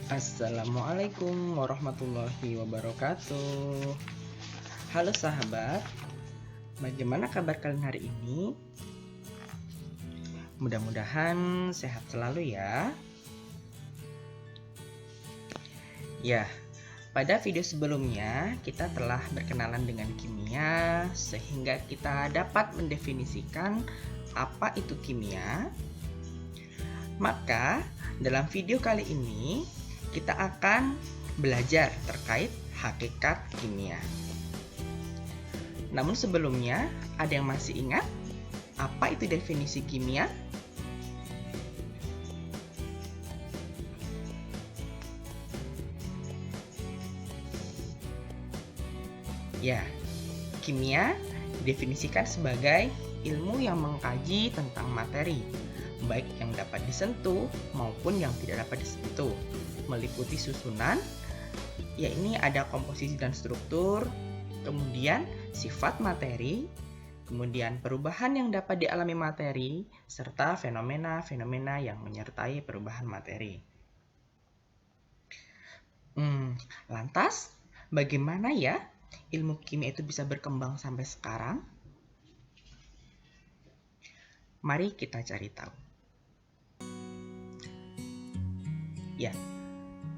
Assalamualaikum warahmatullahi wabarakatuh. Halo sahabat, bagaimana kabar kalian hari ini? Mudah-mudahan sehat selalu ya. Ya, pada video sebelumnya kita telah berkenalan dengan kimia sehingga kita dapat mendefinisikan apa itu kimia. Maka dalam video kali ini kita akan belajar terkait hakikat kimia. Namun sebelumnya, ada yang masih ingat apa itu definisi kimia? Ya, kimia didefinisikan sebagai ilmu yang mengkaji tentang materi, baik yang dapat disentuh maupun yang tidak dapat disentuh, meliputi susunan, yakni ada komposisi dan struktur, kemudian sifat materi, kemudian perubahan yang dapat dialami materi, serta fenomena-fenomena yang menyertai perubahan materi. Lantas, bagaimana ya ilmu kimia itu bisa berkembang sampai sekarang? Mari kita cari tahu. Ya,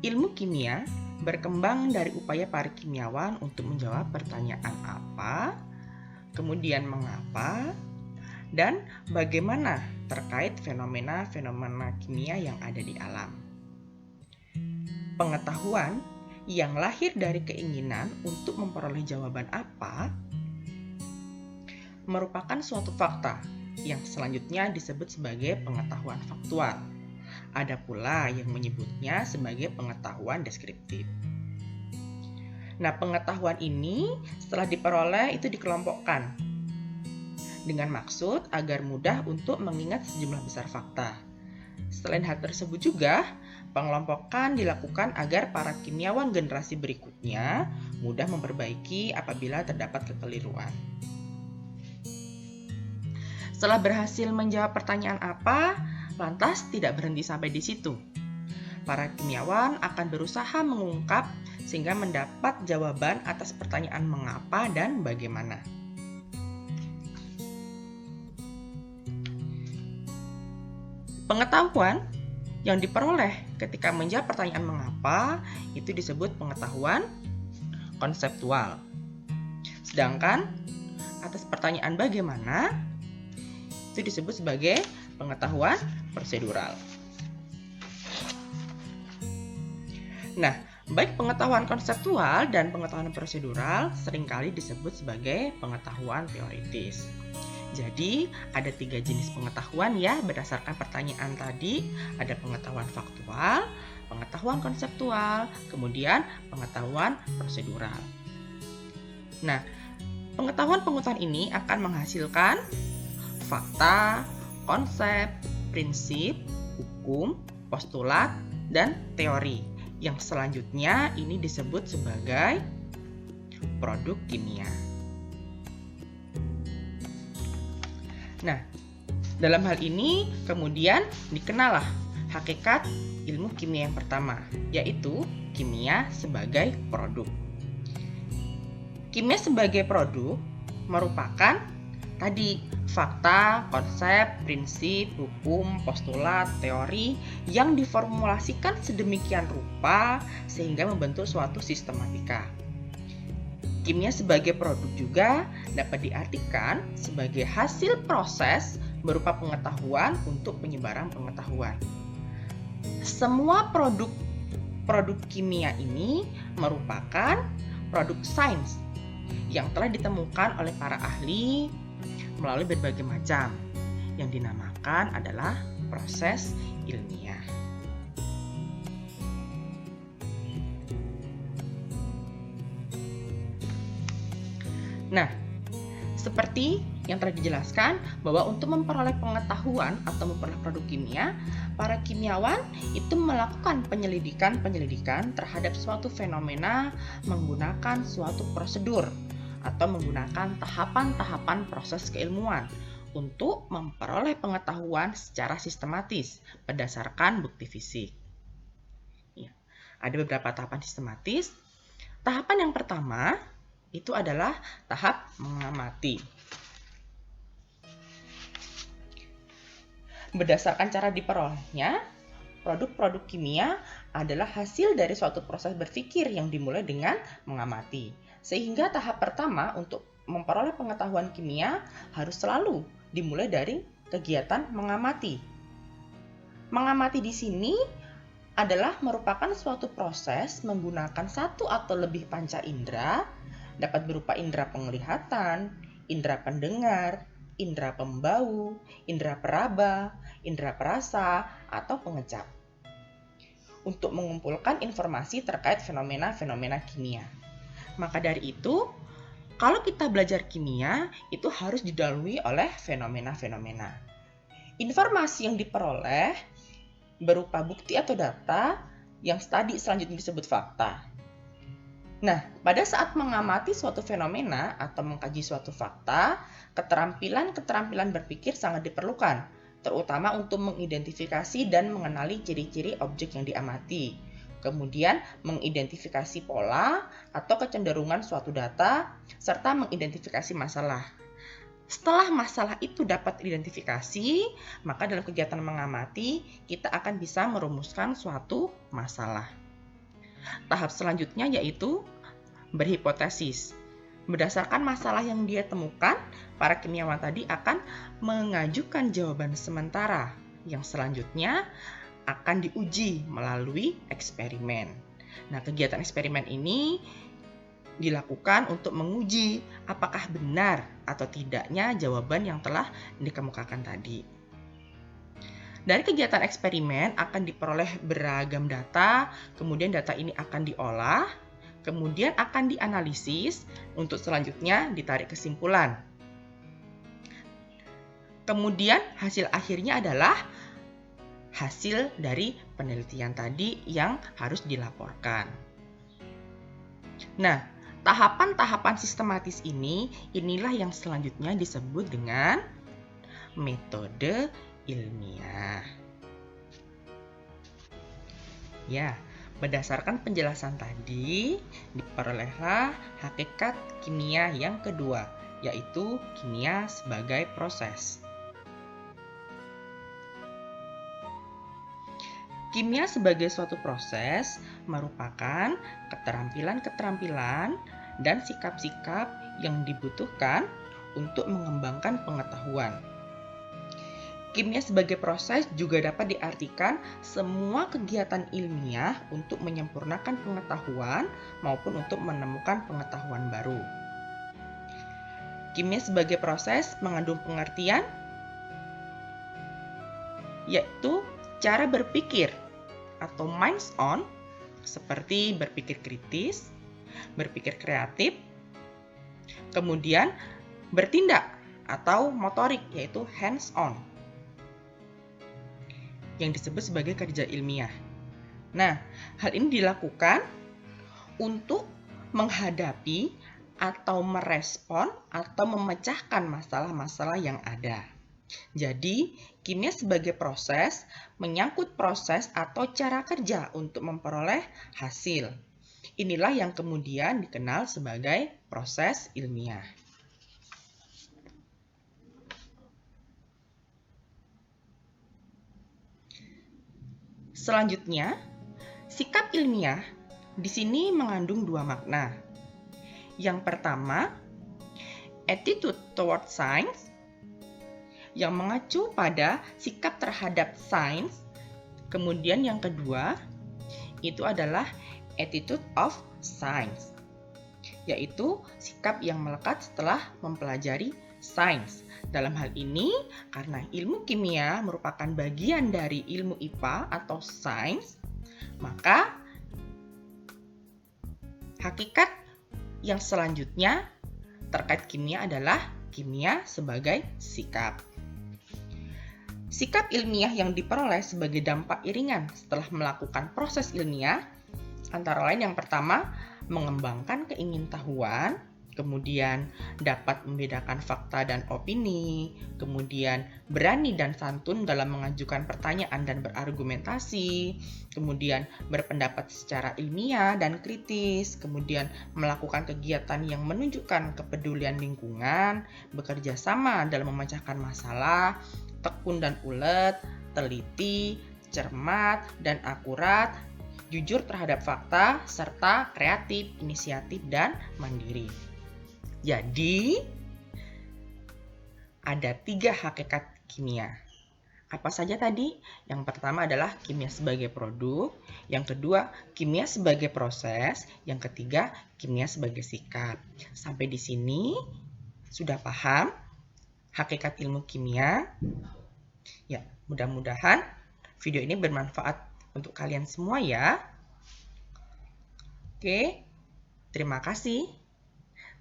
ilmu kimia berkembang dari upaya para kimiawan untuk menjawab pertanyaan apa, kemudian mengapa, dan bagaimana terkait fenomena-fenomena kimia yang ada di alam. Pengetahuan yang lahir dari keinginan untuk memperoleh jawaban apa merupakan suatu fakta yang selanjutnya disebut sebagai pengetahuan faktual. Ada pula yang menyebutnya sebagai pengetahuan deskriptif. Nah, pengetahuan ini setelah diperoleh itu dikelompokkan dengan maksud agar mudah untuk mengingat sejumlah besar fakta. Selain hal tersebut juga, pengelompokan dilakukan agar para kimiawan generasi berikutnya mudah memperbaiki apabila terdapat kekeliruan. Setelah berhasil menjawab pertanyaan apa, lantas tidak berhenti sampai di situ. Para kimiawan akan berusaha mengungkap sehingga mendapat jawaban atas pertanyaan mengapa dan bagaimana. Pengetahuan yang diperoleh ketika menjawab pertanyaan mengapa itu disebut pengetahuan konseptual. Sedangkan atas pertanyaan bagaimana itu disebut sebagai pengetahuan prosedural. Nah, baik pengetahuan konseptual dan pengetahuan prosedural seringkali disebut sebagai pengetahuan teoritis. Jadi, ada 3 jenis pengetahuan ya berdasarkan pertanyaan tadi. Ada pengetahuan faktual, pengetahuan konseptual, kemudian pengetahuan prosedural. Nah, pengetahuan ini akan menghasilkan fakta, konsep, prinsip, hukum, postulat, dan teori. Yang selanjutnya ini disebut sebagai produk kimia. Nah, dalam hal ini kemudian dikenallah hakikat ilmu kimia yang pertama, yaitu kimia sebagai produk. Kimia sebagai produk merupakan tadi fakta, konsep, prinsip, hukum, postulat, teori yang diformulasikan sedemikian rupa sehingga membentuk suatu sistematika. Kimia sebagai produk juga dapat diartikan sebagai hasil proses berupa pengetahuan untuk penyebaran pengetahuan. Semua produk kimia ini merupakan produk sains yang telah ditemukan oleh para ahli melalui berbagai macam yang dinamakan adalah proses ilmiah. Nah, seperti yang telah dijelaskan bahwa untuk memperoleh pengetahuan atau memperoleh produk kimia, para kimiawan itu melakukan penyelidikan terhadap suatu fenomena menggunakan suatu prosedur atau menggunakan tahapan-tahapan proses keilmuan untuk memperoleh pengetahuan secara sistematis berdasarkan bukti fisik. Ada beberapa tahapan sistematis. Tahapan yang pertama itu adalah tahap mengamati. Berdasarkan cara diperolehnya, produk-produk kimia adalah hasil dari suatu proses berpikir yang dimulai dengan mengamati. Sehingga tahap pertama untuk memperoleh pengetahuan kimia harus selalu dimulai dari kegiatan mengamati. Mengamati di sini adalah merupakan suatu proses menggunakan satu atau lebih panca indera, dapat berupa indera penglihatan, indera pendengar, indera pembau, indera peraba, indera perasa, atau pengecap, untuk mengumpulkan informasi terkait fenomena-fenomena kimia. Maka dari itu, kalau kita belajar kimia, itu harus didahului oleh fenomena-fenomena. Informasi yang diperoleh berupa bukti atau data yang tadi selanjutnya disebut fakta. Nah, pada saat mengamati suatu fenomena atau mengkaji suatu fakta, keterampilan berpikir sangat diperlukan, terutama untuk mengidentifikasi dan mengenali ciri-ciri objek yang diamati. Kemudian, mengidentifikasi pola atau kecenderungan suatu data, serta mengidentifikasi masalah. Setelah masalah itu dapat identifikasi, maka dalam kegiatan mengamati, kita akan bisa merumuskan suatu masalah. Tahap selanjutnya yaitu berhipotesis. Berdasarkan masalah yang dia temukan, para kimiawan tadi akan mengajukan jawaban sementara yang selanjutnya akan diuji melalui eksperimen. Nah, kegiatan eksperimen ini dilakukan untuk menguji apakah benar atau tidaknya jawaban yang telah dikemukakan tadi. Dari kegiatan eksperimen akan diperoleh beragam data, kemudian data ini akan diolah, kemudian akan dianalisis untuk selanjutnya ditarik kesimpulan. Kemudian hasil akhirnya adalah hasil dari penelitian tadi yang harus dilaporkan. Nah, tahapan-tahapan sistematis inilah yang selanjutnya disebut dengan metode ilmiah. Ya, berdasarkan penjelasan tadi, diperolehlah hakikat kimia yang kedua, yaitu kimia sebagai proses. Kimia sebagai suatu proses merupakan keterampilan-keterampilan dan sikap-sikap yang dibutuhkan untuk mengembangkan pengetahuan. Kimia sebagai proses juga dapat diartikan semua kegiatan ilmiah untuk menyempurnakan pengetahuan maupun untuk menemukan pengetahuan baru. Kimia sebagai proses mengandung pengertian yaitu cara berpikir atau minds on, seperti berpikir kritis, berpikir kreatif, kemudian bertindak atau motorik yaitu hands on, yang disebut sebagai kerja ilmiah. Nah, hal ini dilakukan untuk menghadapi atau merespon atau memecahkan masalah-masalah yang ada. Jadi, kimia sebagai proses menyangkut proses atau cara kerja untuk memperoleh hasil. Inilah yang kemudian dikenal sebagai proses ilmiah. Selanjutnya, sikap ilmiah di sini mengandung dua makna. Yang pertama, attitude toward science, yang mengacu pada sikap terhadap sains. Kemudian yang kedua, itu adalah attitude of science, yaitu sikap yang melekat setelah mempelajari sains. Dalam hal ini, karena ilmu kimia merupakan bagian dari ilmu IPA atau sains, maka hakikat yang selanjutnya terkait kimia adalah kimia sebagai sikap. Sikap ilmiah yang diperoleh sebagai dampak iringan setelah melakukan proses ilmiah, antara lain yang pertama, mengembangkan keingintahuan, kemudian dapat membedakan fakta dan opini, kemudian berani dan santun dalam mengajukan pertanyaan dan berargumentasi, kemudian berpendapat secara ilmiah dan kritis, kemudian melakukan kegiatan yang menunjukkan kepedulian lingkungan, bekerja sama dalam memecahkan masalah, tekun dan ulet, teliti, cermat, dan akurat, jujur terhadap fakta, serta kreatif, inisiatif, dan mandiri. Jadi, ada 3 hakikat kimia. Apa saja tadi? Yang pertama adalah kimia sebagai produk, yang kedua kimia sebagai proses, yang ketiga kimia sebagai sikap. Sampai di sini sudah paham hakikat ilmu kimia? Ya, mudah-mudahan video ini bermanfaat untuk kalian semua ya. Oke, terima kasih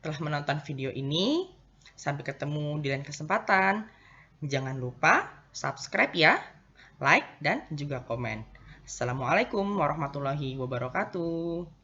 telah menonton video ini. Sampai ketemu di lain kesempatan. Jangan lupa subscribe ya, like, dan juga komen. Assalamualaikum warahmatullahi wabarakatuh.